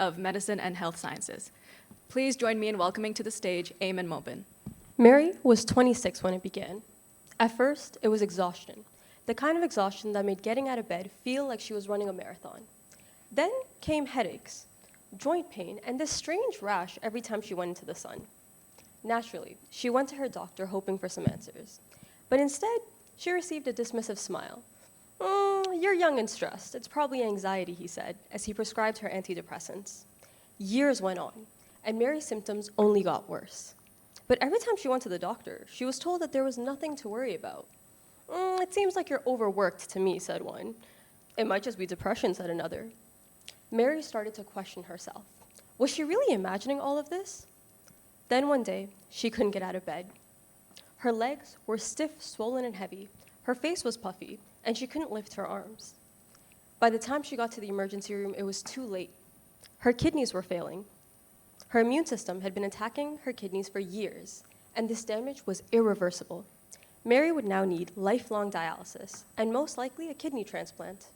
of Medicine and Health Sciences. Please join me in welcoming to the stage Ayman Mobin. Mary was 26 when it began. At first, it was exhaustion, the kind of exhaustion that made getting out of bed feel like she was running a marathon. Then came headaches, joint pain, and this strange rash every time she went into the sun. Naturally, she went to her doctor hoping for some answers. But instead, she received a dismissive smile. You're young and stressed. It's probably anxiety, he said, as he prescribed her antidepressants. Years went on, and Mary's symptoms only got worse. But every time she went to the doctor, she was told that there was nothing to worry about. It seems like you're overworked to me, said one. It might just be depression, said another. Mary started to question herself. Was she really imagining all of this? Then one day, she couldn't get out of bed. Her legs were stiff, swollen, and heavy. Her face was puffy, and she couldn't lift her arms. By the time she got to the emergency room, it was too late. Her kidneys were failing. Her immune system had been attacking her kidneys for years, and this damage was irreversible. Mary would now need lifelong dialysis, and most likely a kidney transplant.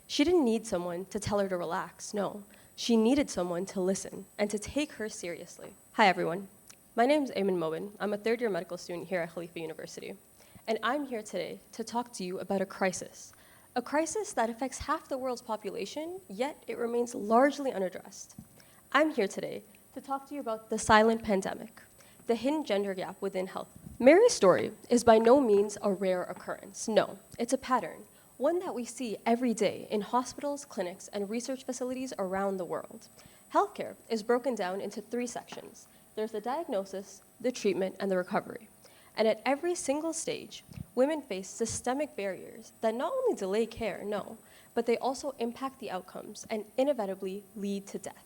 She didn't need someone to tell her to relax, no. She needed someone to listen and to take her seriously. Hi, everyone. My name is Ayman Mobin. I'm a third-year medical student here at Khalifa University. And I'm here today to talk to you about a crisis that affects half the world's population, yet it remains largely unaddressed. I'm here today to talk to you about the silent pandemic, the hidden gender gap within health. Mary's story is by no means a rare occurrence. No, it's a pattern, one that we see every day in hospitals, clinics, and research facilities around the world. Healthcare is broken down into three sections. There's the diagnosis, the treatment, and the recovery. And at every single stage, women face systemic barriers that not only delay care, no, but they also impact the outcomes and inevitably lead to death.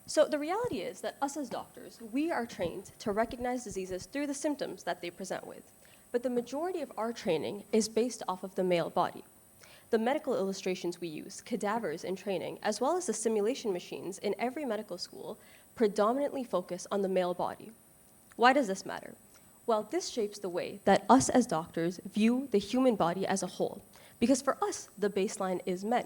So the reality is that us as doctors, we are trained to recognize diseases through the symptoms that they present with. But the majority of our training is based off of the male body. The medical illustrations we use, cadavers in training, as well as the simulation machines in every medical school, predominantly focus on the male body. Why does this matter? Well, this shapes the way that us as doctors view the human body as a whole, because for us, the baseline is men.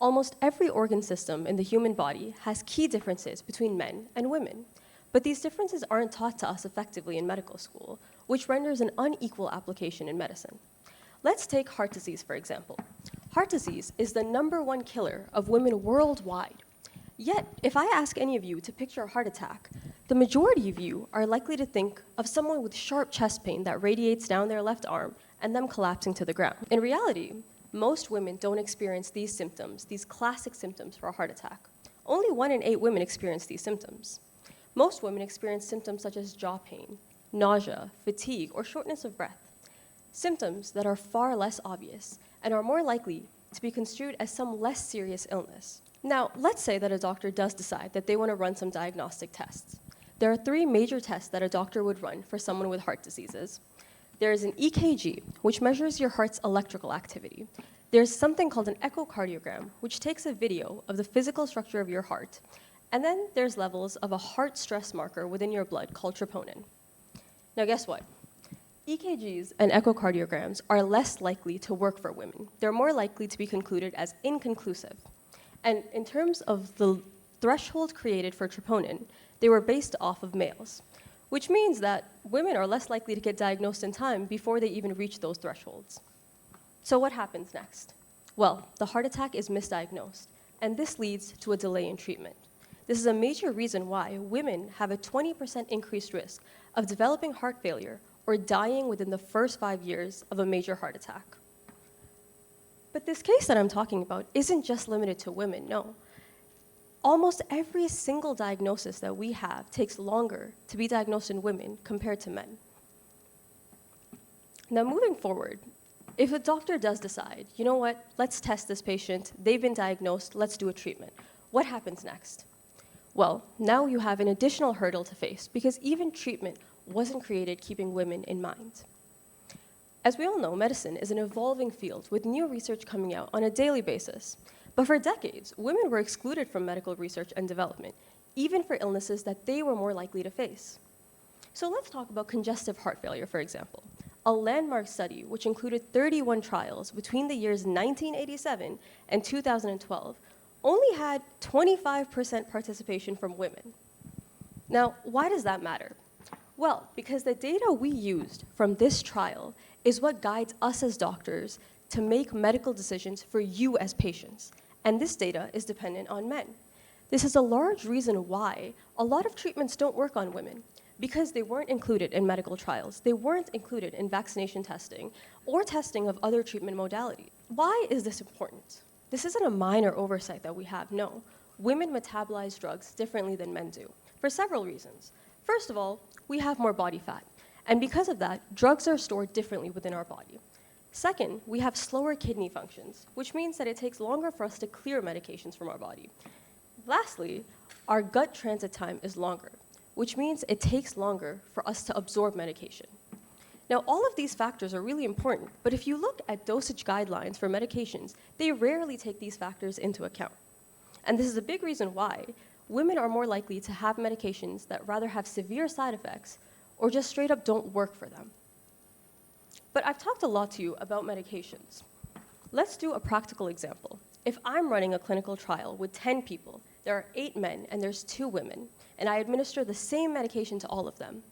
Almost every organ system in the human body has key differences between men and women, but these differences aren't taught to us effectively in medical school, which renders an unequal application in medicine. Let's take heart disease, for example. Heart disease is the #1 killer of women worldwide. Yet, if I ask any of you to picture a heart attack, the majority of you are likely to think of someone with sharp chest pain that radiates down their left arm and them collapsing to the ground. In reality, most women don't experience these symptoms, these classic symptoms for a heart attack. Only 1 in 8 women experience these symptoms. Most women experience symptoms such as jaw pain, nausea, fatigue, or shortness of breath, symptoms that are far less obvious and are more likely to be construed as some less serious illness. Now, let's say that a doctor does decide that they want to run some diagnostic tests. There are 3 major tests that a doctor would run for someone with heart diseases. There is an EKG, which measures your heart's electrical activity. There's something called an echocardiogram, which takes a video of the physical structure of your heart. And then there's levels of a heart stress marker within your blood called troponin. Now, guess what? EKGs and echocardiograms are less likely to work for women. They're more likely to be concluded as inconclusive. And in terms of the threshold created for troponin, they were based off of males, which means that women are less likely to get diagnosed in time before they even reach those thresholds. So what happens next? Well, the heart attack is misdiagnosed, and this leads to a delay in treatment. This is a major reason why women have a 20% increased risk of developing heart failure or dying within the first 5 years of a major heart attack. But this case that I'm talking about isn't just limited to women, no. Almost every single diagnosis that we have takes longer to be diagnosed in women compared to men. Now, moving forward, if a doctor does decide, you know what, let's test this patient, they've been diagnosed, let's do a treatment, what happens next? Well, now you have an additional hurdle to face because even treatment wasn't created keeping women in mind. As we all know, medicine is an evolving field with new research coming out on a daily basis. But for decades, women were excluded from medical research and development, even for illnesses that they were more likely to face. So let's talk about congestive heart failure, for example, a landmark study which included 31 trials between the years 1987 and 2012, only had 25% participation from women. Now, why does that matter? Well, because the data we used from this trial is what guides us as doctors to make medical decisions for you as patients, and this data is dependent on men. This is a large reason why a lot of treatments don't work on women, because they weren't included in medical trials, they weren't included in vaccination testing, or testing of other treatment modalities. Why is this important? This isn't a minor oversight that we have, no. Women metabolize drugs differently than men do, for several reasons. First of all, we have more body fat, and because of that, drugs are stored differently within our body. Second, we have slower kidney functions, which means that it takes longer for us to clear medications from our body. Lastly, our gut transit time is longer, which means it takes longer for us to absorb medication. Now, all of these factors are really important, but if you look at dosage guidelines for medications, they rarely take these factors into account. And this is a big reason why women are more likely to have medications that rather have severe side effects or just straight up don't work for them. But I've talked a lot to you about medications. Let's do a practical example. If I'm running a clinical trial with 10 people, there are 8 men and there's 2 women, and I administer the same medication to all of them.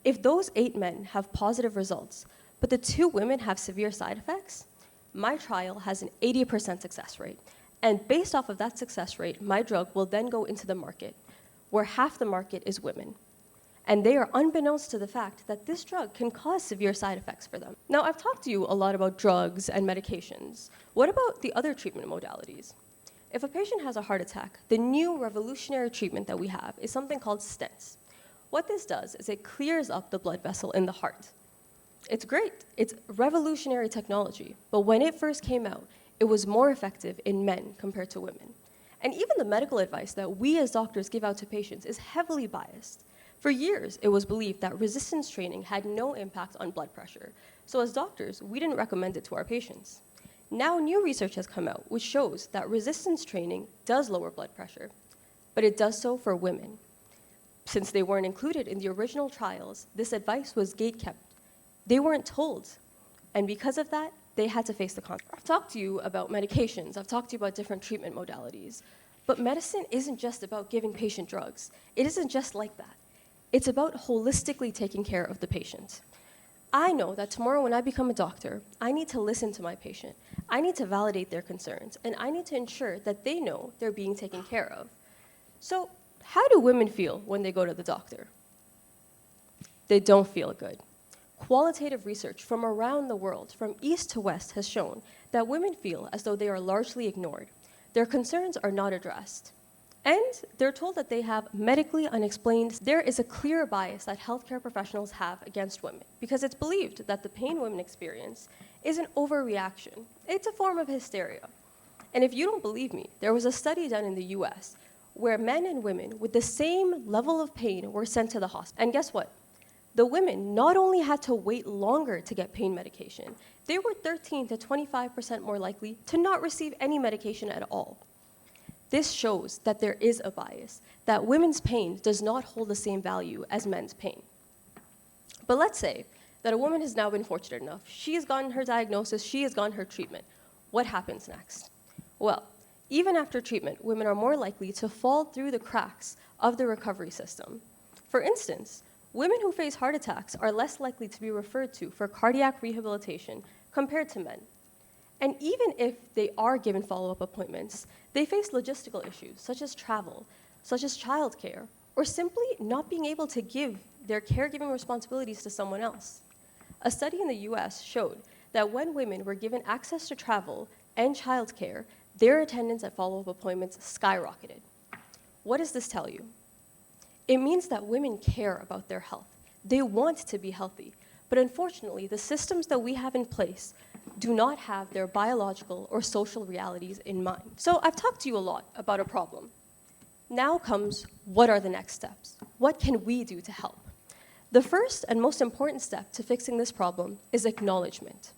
If those 8 men have positive results, but the 2 women have severe side effects, my trial has an 80% success rate. And based off of that success rate, my drug will then go into the market, where half the market is women. And they are unbeknownst to the fact that this drug can cause severe side effects for them. Now, I've talked to you a lot about drugs and medications. What about the other treatment modalities? If a patient has a heart attack, the new revolutionary treatment that we have is something called stents. What this does is it clears up the blood vessel in the heart. It's great. It's revolutionary technology. But when it first came out, it was more effective in men compared to women. And even the medical advice that we as doctors give out to patients is heavily biased. For years, it was believed that resistance training had no impact on blood pressure. So as doctors, we didn't recommend it to our patients. Now new research has come out which shows that resistance training does lower blood pressure, but it does so for women. Since they weren't included in the original trials, this advice was gatekept. They weren't told, and because of that, they had to face the consequences. I've talked to you about medications, I've talked to you about different treatment modalities, but medicine isn't just about giving patient drugs. It isn't just like that. It's about holistically taking care of the patient. I know that tomorrow when I become a doctor, I need to listen to my patient. I need to validate their concerns, and I need to ensure that they know they're being taken care of. So, how do women feel when they go to the doctor? They don't feel good. Qualitative research from around the world, from east to west, has shown that women feel as though they are largely ignored. Their concerns are not addressed. And they're told that they have medically unexplained. There is a clear bias that healthcare professionals have against women because it's believed that the pain women experience is an overreaction. It's a form of hysteria. And if you don't believe me, there was a study done in the US where men and women with the same level of pain were sent to the hospital. And guess what? The women not only had to wait longer to get pain medication, they were 13 to 25% more likely to not receive any medication at all. This shows that there is a bias, that women's pain does not hold the same value as men's pain. But let's say that a woman has now been fortunate enough. She has gotten her diagnosis, she has gotten her treatment. What happens next? Well, even after treatment, women are more likely to fall through the cracks of the recovery system. For instance, women who face heart attacks are less likely to be referred to for cardiac rehabilitation compared to men. And even if they are given follow-up appointments, they face logistical issues such as travel, such as childcare, or simply not being able to give their caregiving responsibilities to someone else. A study in the US showed that when women were given access to travel and childcare, their attendance at follow-up appointments skyrocketed. What does this tell you? It means that women care about their health. They want to be healthy, but unfortunately, the systems that we have in place do not have their biological or social realities in mind. So I've talked to you a lot about a problem. Now comes, what are the next steps? What can we do to help? The first and most important step to fixing this problem is acknowledgement.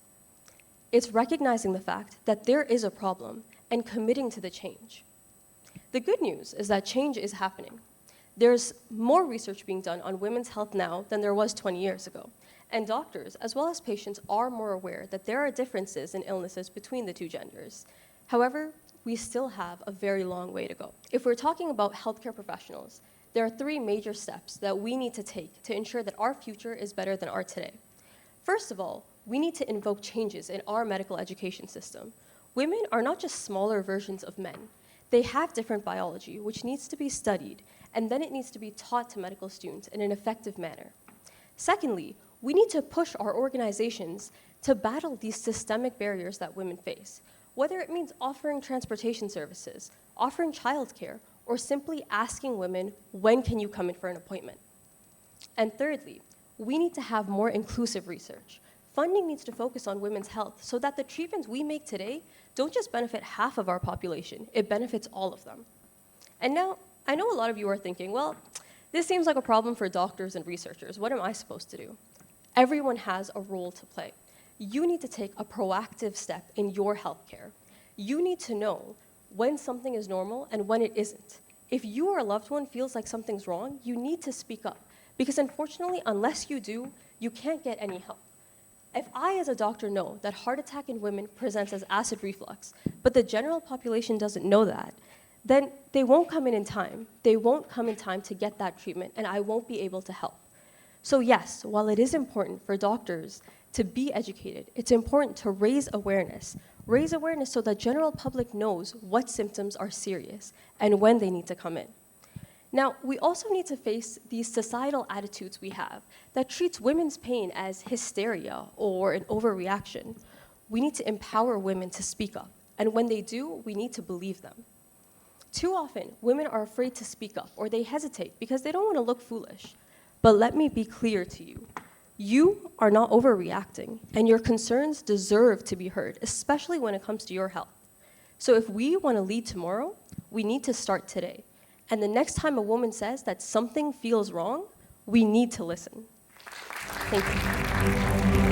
It's recognizing the fact that there is a problem and committing to the change. The good news is that change is happening. There's more research being done on women's health now than there was 20 years ago. And doctors, as well as patients, are more aware that there are differences in illnesses between the two genders. However, we still have a very long way to go. If we're talking about healthcare professionals, there are 3 major steps that we need to take to ensure that our future is better than our today. First of all, we need to invoke changes in our medical education system. Women are not just smaller versions of men. They have different biology, which needs to be studied, and then it needs to be taught to medical students in an effective manner. Secondly, we need to push our organizations to battle these systemic barriers that women face, whether it means offering transportation services, offering childcare, or simply asking women, when can you come in for an appointment? And thirdly, we need to have more inclusive research. Funding needs to focus on women's health so that the treatments we make today don't just benefit half of our population, it benefits all of them. And now, I know a lot of you are thinking, well, this seems like a problem for doctors and researchers. What am I supposed to do? Everyone has a role to play. You need to take a proactive step in your healthcare. You need to know when something is normal and when it isn't. If you or a loved one feels like something's wrong, you need to speak up. Because unfortunately, unless you do, you can't get any help. If I, as a doctor, know that heart attack in women presents as acid reflux, but the general population doesn't know that, then they won't come in time. They won't come in time to get that treatment, and I won't be able to help. So yes, while it is important for doctors to be educated, it's important to raise awareness so that general public knows what symptoms are serious and when they need to come in. Now, we also need to face these societal attitudes we have that treats women's pain as hysteria or an overreaction. We need to empower women to speak up, and when they do, we need to believe them. Too often, women are afraid to speak up or they hesitate because they don't want to look foolish. But let me be clear to you. You are not overreacting, and your concerns deserve to be heard, especially when it comes to your health. So if we want to lead tomorrow, we need to start today. And the next time a woman says that something feels wrong, we need to listen. Thank you.